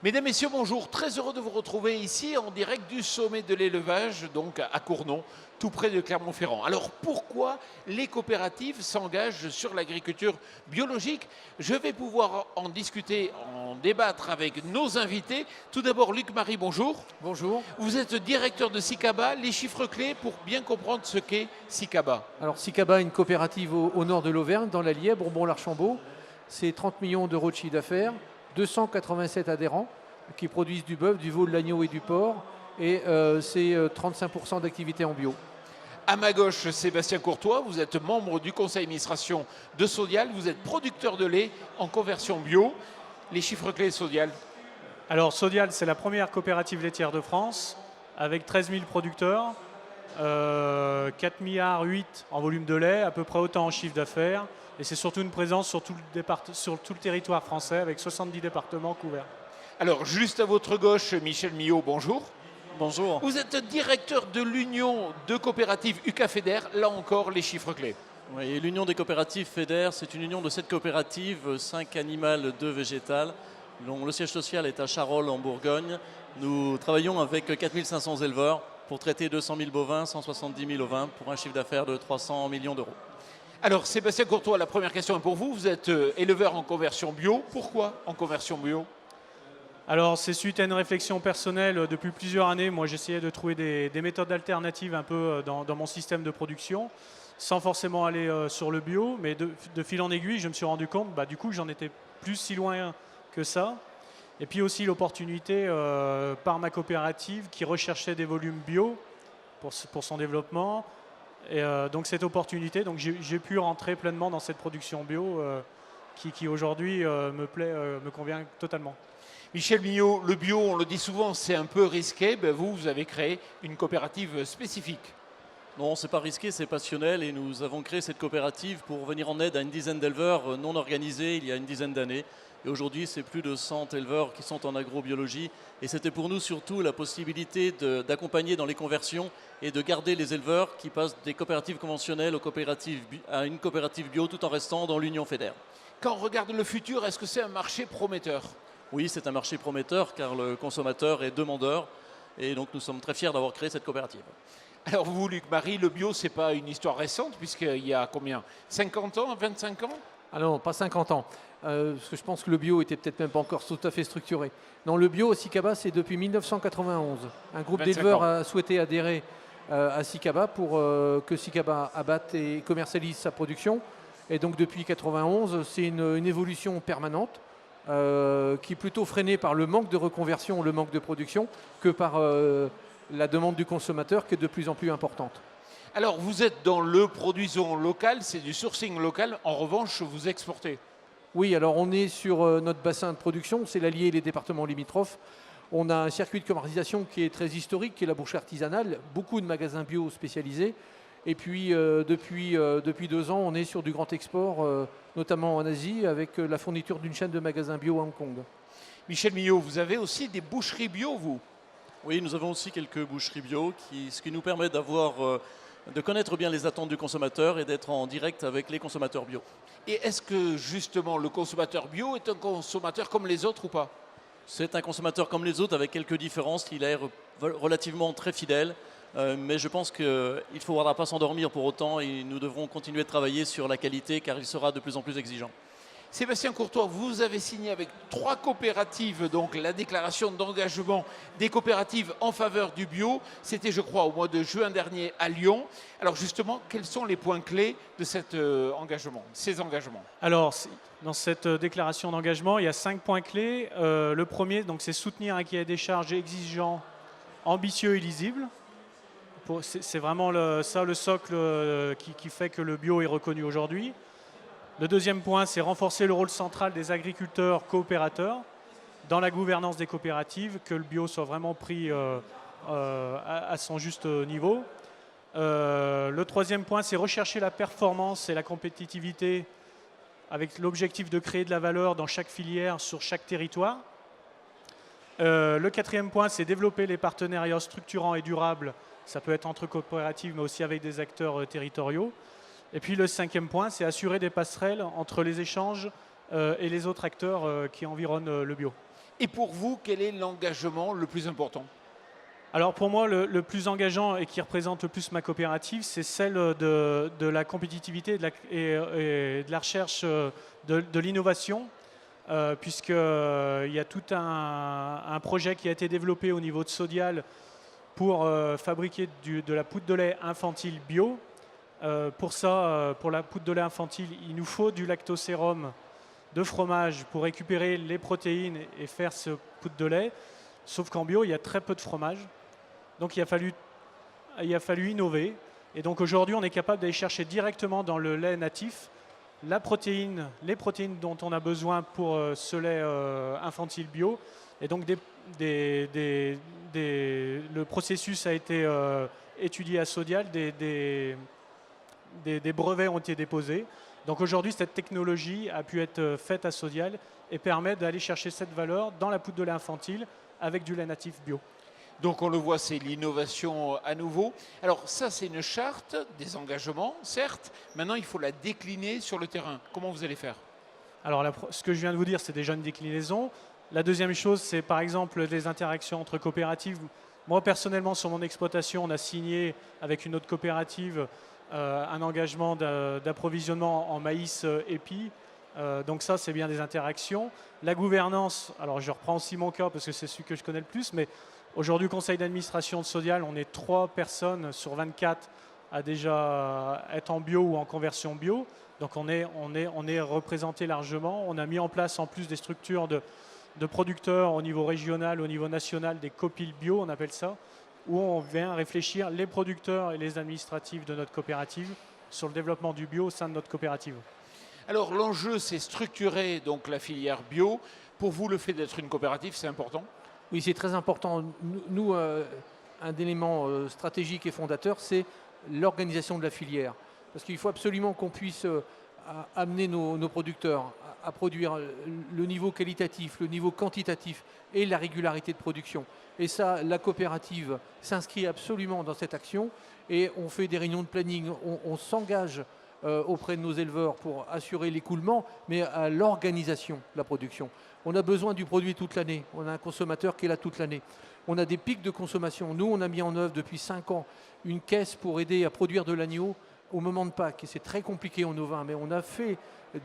Mesdames, Messieurs, bonjour. Très heureux de vous retrouver ici en direct du sommet de l'élevage, donc à Cournon, tout près de Clermont-Ferrand. Alors pourquoi les coopératives s'engagent sur l'agriculture biologique? Je vais pouvoir en discuter, en débattre avec nos invités. Tout d'abord, Luc-Marie, bonjour. Bonjour. Vous êtes directeur de SICABA. Les chiffres clés pour bien comprendre ce qu'est SICABA. Alors SICABA est une coopérative au nord de l'Auvergne, dans l'Allier, Bourbon-l'Archambault. C'est 30 millions d'euros de chiffre d'affaires, 287 adhérents qui produisent du bœuf, du veau, de l'agneau et du porc. Et c'est 35% d'activité en bio. À ma gauche, Sébastien Courtois, vous êtes membre du conseil d'administration de Sodial. Vous êtes producteur de lait en conversion bio. Les chiffres clés Sodial. Alors Sodial, c'est la première coopérative laitière de France, avec 13 000 producteurs, 4,8 milliards en volume de lait, à peu près autant en chiffre d'affaires. Et c'est surtout une présence sur tout le territoire français, avec 70 départements couverts. Alors, juste à votre gauche, Michel Millot, bonjour. Bonjour. Vous êtes directeur de l'Union de coopératives UCA-FEDER. Là encore, les chiffres clés. Oui, l'Union des coopératives FEDER, c'est une union de 7 coopératives, 5 animales, 2 végétales, dont le siège social est à Charolles en Bourgogne. Nous travaillons avec 4500 éleveurs pour traiter 200 000 bovins, 170 000 ovins pour un chiffre d'affaires de 300 millions d'euros. Alors, Sébastien Courtois, la première question est pour vous. Vous êtes éleveur en conversion bio. Pourquoi en conversion bio? Alors c'est suite à une réflexion personnelle depuis plusieurs années. Moi j'essayais de trouver des méthodes alternatives un peu dans mon système de production, sans forcément aller sur le bio, mais de fil en aiguille, je me suis rendu compte, du coup, j'en étais plus si loin que ça. Et puis aussi l'opportunité par ma coopérative qui recherchait des volumes bio pour son développement. Et donc cette opportunité, donc j'ai pu rentrer pleinement dans cette production bio qui aujourd'hui me convient totalement. Michel Millot, le bio, on le dit souvent, c'est un peu risqué. Vous avez créé une coopérative spécifique. Non, c'est pas risqué, c'est passionnel et nous avons créé cette coopérative pour venir en aide à une dizaine d'éleveurs non organisés il y a une dizaine d'années. Et aujourd'hui, c'est plus de 100 éleveurs qui sont en agrobiologie. Et c'était pour nous surtout la possibilité d'accompagner dans les conversions et de garder les éleveurs qui passent des coopératives conventionnelles à une coopérative bio tout en restant dans l'Union FEDER. Quand on regarde le futur, est-ce que c'est un marché prometteur? Oui, c'est un marché prometteur car le consommateur est demandeur. Et donc nous sommes très fiers d'avoir créé cette coopérative. Alors vous, Luc-Marie, le bio, c'est pas une histoire récente, puisqu'il y a combien? 50 ans, 25 ans? Ah non, pas 50 ans. Parce que je pense que le bio était peut-être même pas encore tout à fait structuré. Non, le bio au SICABA, c'est depuis 1991. Un groupe d'éleveurs a souhaité adhérer à SICABA pour que SICABA abatte et commercialise sa production. Et donc depuis 1991, c'est une évolution permanente qui est plutôt freinée par le manque de reconversion, le manque de production, que par la demande du consommateur qui est de plus en plus importante. Alors vous êtes dans le produisons local, c'est du sourcing local. En revanche, vous exportez. Oui, alors on est sur notre bassin de production, c'est l'Allier et les départements limitrophes. On a un circuit de commercialisation qui est très historique, qui est la boucherie artisanale, beaucoup de magasins bio spécialisés. Et puis depuis 2 ans, on est sur du grand export, notamment en Asie, avec la fourniture d'une chaîne de magasins bio à Hong Kong. Michel Millot, vous avez aussi des boucheries bio, vous? Oui, nous avons aussi quelques boucheries bio, ce qui nous permet de connaître bien les attentes du consommateur et d'être en direct avec les consommateurs bio. Et est-ce que justement le consommateur bio est un consommateur comme les autres ou pas? C'est un consommateur comme les autres avec quelques différences. Il est relativement très fidèle, mais je pense qu'il ne faudra pas s'endormir pour autant et nous devrons continuer de travailler sur la qualité car il sera de plus en plus exigeant. Sébastien Courtois, vous avez signé avec 3 coopératives, donc la déclaration d'engagement des coopératives en faveur du bio. C'était, je crois, au mois de juin dernier à Lyon. Alors justement, quels sont les points clés de cet engagement, ces engagements? Alors, dans cette déclaration d'engagement, il y a 5 points clés. Le premier, c'est soutenir un cahier des charges exigeant, ambitieux et lisible. C'est vraiment le socle qui fait que le bio est reconnu aujourd'hui. Le deuxième point, c'est renforcer le rôle central des agriculteurs coopérateurs dans la gouvernance des coopératives, que le bio soit vraiment pris à son juste niveau. Le troisième point, c'est rechercher la performance et la compétitivité avec l'objectif de créer de la valeur dans chaque filière, sur chaque territoire. Le quatrième point, c'est développer les partenariats structurants et durables. Ça peut être entre coopératives, mais aussi avec des acteurs territoriaux. Et puis le cinquième point, c'est assurer des passerelles entre les échanges et les autres acteurs qui environnent le bio. Et pour vous, quel est l'engagement le plus important? Alors pour moi, le plus engageant et qui représente le plus ma coopérative, c'est celle de la compétitivité et de la recherche de l'innovation, puisqu'il y a tout un projet qui a été développé au niveau de Sodial pour fabriquer de la poudre de lait infantile bio. Pour ça, pour la poudre de lait infantile, il nous faut du lactosérum de fromage pour récupérer les protéines et faire ce poudre de lait. Sauf qu'en bio, il y a très peu de fromage. Donc il a fallu innover. Et donc aujourd'hui, on est capable d'aller chercher directement dans le lait natif les protéines dont on a besoin pour ce lait infantile bio. Et donc le processus a été étudié à Sodial, des brevets ont été déposés. Donc aujourd'hui, cette technologie a pu être faite à Sodial et permet d'aller chercher cette valeur dans la poudre de lait infantile avec du lait natif bio. Donc on le voit, c'est l'innovation à nouveau. Alors ça, c'est une charte, des engagements, certes. Maintenant, il faut la décliner sur le terrain. Comment vous allez faire? Alors ce que je viens de vous dire, c'est déjà une déclinaison. La deuxième chose, c'est par exemple des interactions entre coopératives. Moi, personnellement, sur mon exploitation, on a signé avec une autre coopérative un engagement d'approvisionnement en maïs épi. Donc ça, c'est bien des interactions. La gouvernance, alors je reprends aussi mon cas parce que c'est celui que je connais le plus, mais aujourd'hui, conseil d'administration de Sodial, on est 3 personnes sur 24 à déjà être en bio ou en conversion bio. Donc on est représenté largement. On a mis en place en plus des structures de producteurs au niveau régional, au niveau national, des copiles bio, on appelle ça, où on vient réfléchir les producteurs et les administratifs de notre coopérative sur le développement du bio au sein de notre coopérative. Alors l'enjeu, c'est structurer donc la filière bio. Pour vous, le fait d'être une coopérative, c'est important? Oui, c'est très important. Nous, un élément stratégique et fondateur, c'est l'organisation de la filière. Parce qu'il faut absolument qu'on puisse amener nos producteurs à produire le niveau qualitatif, le niveau quantitatif et la régularité de production. Et ça, la coopérative s'inscrit absolument dans cette action et on fait des réunions de planning, on s'engage auprès de nos éleveurs pour assurer l'écoulement, mais à l'organisation de la production. On a besoin du produit toute l'année, on a un consommateur qui est là toute l'année. On a des pics de consommation. Nous, on a mis en œuvre depuis 5 ans une caisse pour aider à produire de l'agneau au moment de Pâques. Et c'est très compliqué en ovin, mais on a fait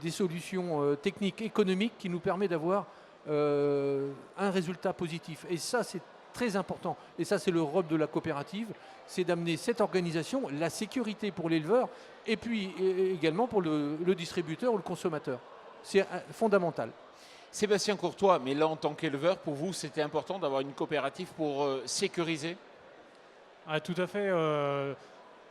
des solutions techniques, économiques qui nous permettent d'avoir un résultat positif. Et ça, c'est très important. Et ça, c'est le rôle de la coopérative, c'est d'amener cette organisation, la sécurité pour l'éleveur et puis également pour le distributeur ou le consommateur. C'est fondamental. Sébastien Courtois, mais là en tant qu'éleveur, pour vous, c'était important d'avoir une coopérative pour sécuriser? Tout à fait.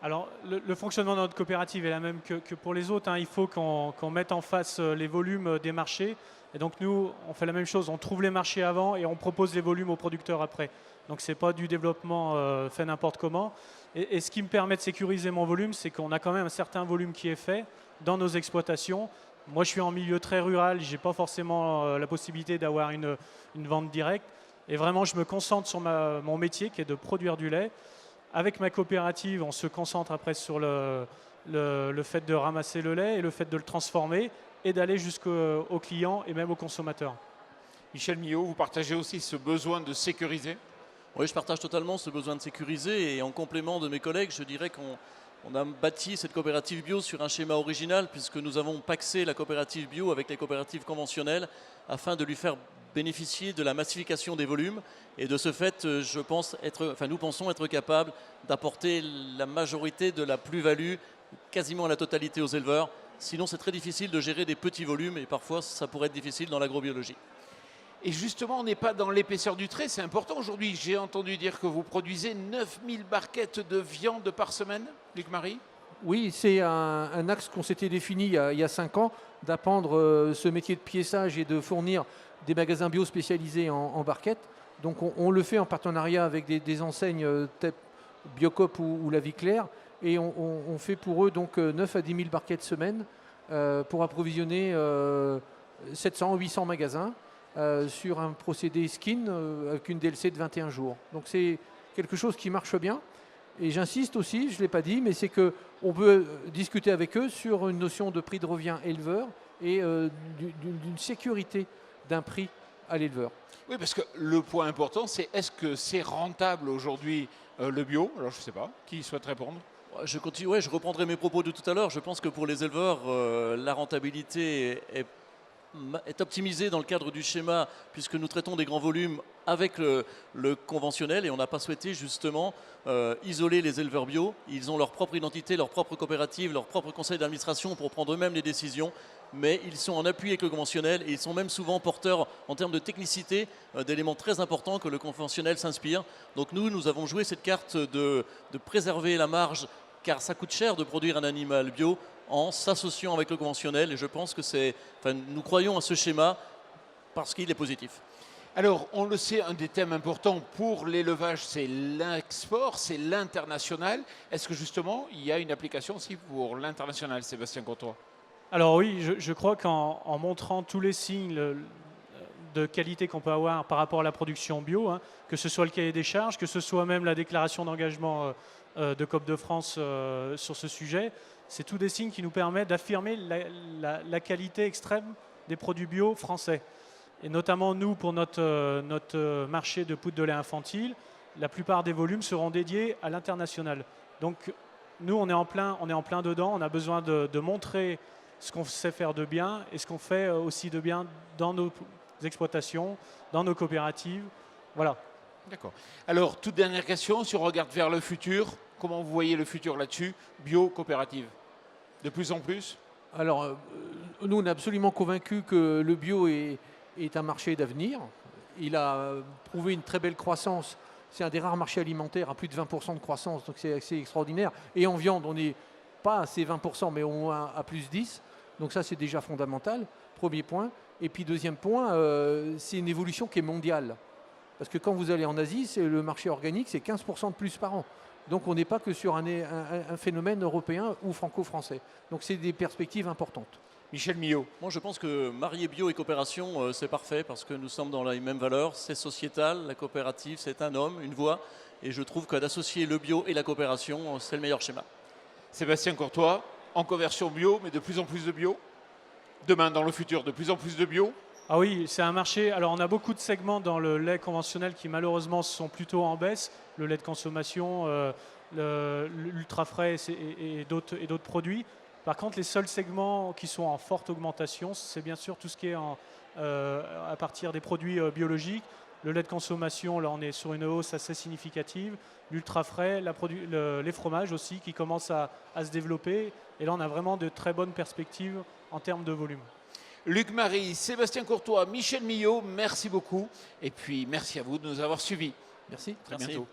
Alors, le fonctionnement de notre coopérative est la même que pour les autres. Il faut qu'on mette en face les volumes des marchés. Et donc, nous, on fait la même chose. On trouve les marchés avant et on propose les volumes aux producteurs après. Donc, ce n'est pas du développement fait n'importe comment. Et ce qui me permet de sécuriser mon volume, c'est qu'on a quand même un certain volume qui est fait dans nos exploitations. Moi, je suis en milieu très rural. Je n'ai pas forcément la possibilité d'avoir une vente directe. Et vraiment, je me concentre sur mon métier qui est de produire du lait. Avec ma coopérative, on se concentre après sur le fait de ramasser le lait et le fait de le transformer et d'aller jusqu'au client et même au consommateur. Michel Millot, vous partagez aussi ce besoin de sécuriser? Oui, je partage totalement ce besoin de sécuriser et en complément de mes collègues, je dirais qu'on a bâti cette coopérative bio sur un schéma original puisque nous avons paxé la coopérative bio avec les coopératives conventionnelles afin de lui faire bénéficier de la massification des volumes et de ce fait, nous pensons être capables d'apporter la majorité de la plus-value, quasiment à la totalité aux éleveurs. Sinon, c'est très difficile de gérer des petits volumes et parfois, ça pourrait être difficile dans l'agrobiologie. Et justement, on n'est pas dans l'épaisseur du trait, c'est important aujourd'hui. J'ai entendu dire que vous produisez 9000 barquettes de viande par semaine, Luc-Marie? Oui, c'est un axe qu'on s'était défini il y a 5 ans, d'apprendre ce métier de piéçage et de fournir des magasins bio spécialisés en barquettes. Donc on le fait en partenariat avec des enseignes type Biocop ou La Vie Claire. Et on fait pour eux donc 9 à 10 000 barquettes semaine pour approvisionner 700 ou 800 magasins sur un procédé skin avec une DLC de 21 jours. Donc c'est quelque chose qui marche bien. Et j'insiste aussi, je ne l'ai pas dit, mais c'est qu'on peut discuter avec eux sur une notion de prix de revient éleveur et d'une sécurité d'un prix à l'éleveur. Oui, parce que le point important, c'est est-ce que c'est rentable aujourd'hui le bio? Alors je ne sais pas, qui souhaite répondre? Je continue, ouais, je reprendrai mes propos de tout à l'heure. Je pense que pour les éleveurs, la rentabilité est optimisée dans le cadre du schéma, puisque nous traitons des grands volumes avec le conventionnel, et on n'a pas souhaité justement isoler les éleveurs bio. Ils ont leur propre identité, leur propre coopérative, leur propre conseil d'administration pour prendre eux-mêmes les décisions, mais ils sont en appui avec le conventionnel, et ils sont même souvent porteurs en termes de technicité d'éléments très importants que le conventionnel s'inspire. Donc nous avons joué cette carte de préserver la marge, car ça coûte cher de produire un animal bio, en s'associant avec le conventionnel, et je pense que nous croyons à ce schéma parce qu'il est positif. Alors, on le sait, un des thèmes importants pour l'élevage, c'est l'export, c'est l'international. Est-ce que justement, il y a une application aussi pour l'international, Sébastien Courtois? Alors oui, je crois qu'en montrant tous les signes de qualité qu'on peut avoir par rapport à la production bio, hein, que ce soit le cahier des charges, que ce soit même la déclaration d'engagement de COP de France sur ce sujet, c'est tous des signes qui nous permettent d'affirmer la qualité extrême des produits bio français. Et notamment nous, pour notre marché de poudre de lait infantile, la plupart des volumes seront dédiés à l'international. Donc nous, on est en plein dedans, on a besoin de montrer ce qu'on sait faire de bien et ce qu'on fait aussi de bien dans nos exploitations, dans nos coopératives. Voilà. D'accord. Alors, toute dernière question, si on regarde vers le futur, comment vous voyez le futur là-dessus? Bio, coopérative? De plus en plus? Alors, nous, on est absolument convaincus que le bio est un marché d'avenir. Il a prouvé une très belle croissance. C'est un des rares marchés alimentaires à plus de 20% de croissance, donc c'est assez extraordinaire. Et en viande, on n'est pas à ces 20%, mais au moins à plus 10%. Donc ça, c'est déjà fondamental, premier point. Et puis deuxième point, c'est une évolution qui est mondiale. Parce que quand vous allez en Asie, le marché organique, c'est 15% de plus par an. Donc on n'est pas que sur un phénomène européen ou franco-français. Donc c'est des perspectives importantes. Michel Millot. Moi, je pense que marier bio et coopération, c'est parfait parce que nous sommes dans les mêmes valeurs. C'est sociétal, la coopérative, c'est un homme, une voix. Et je trouve que d'associer le bio et la coopération, c'est le meilleur schéma. Sébastien Courtois, en conversion bio, mais de plus en plus de bio. Demain, dans le futur, de plus en plus de bio. Ah oui, c'est un marché. Alors, on a beaucoup de segments dans le lait conventionnel qui, malheureusement, sont plutôt en baisse. Le lait de consommation, l'ultra frais et d'autres produits. Par contre, les seuls segments qui sont en forte augmentation, c'est bien sûr tout ce qui est à partir des produits biologiques. Le lait de consommation, là, on est sur une hausse assez significative. L'ultra frais, les fromages aussi qui commencent à se développer. Et là, on a vraiment de très bonnes perspectives en termes de volume. Luc Marie, Sébastien Courtois, Michel Millot, merci beaucoup. Et puis, merci à vous de nous avoir suivis. Merci. Très Merci. bientôt.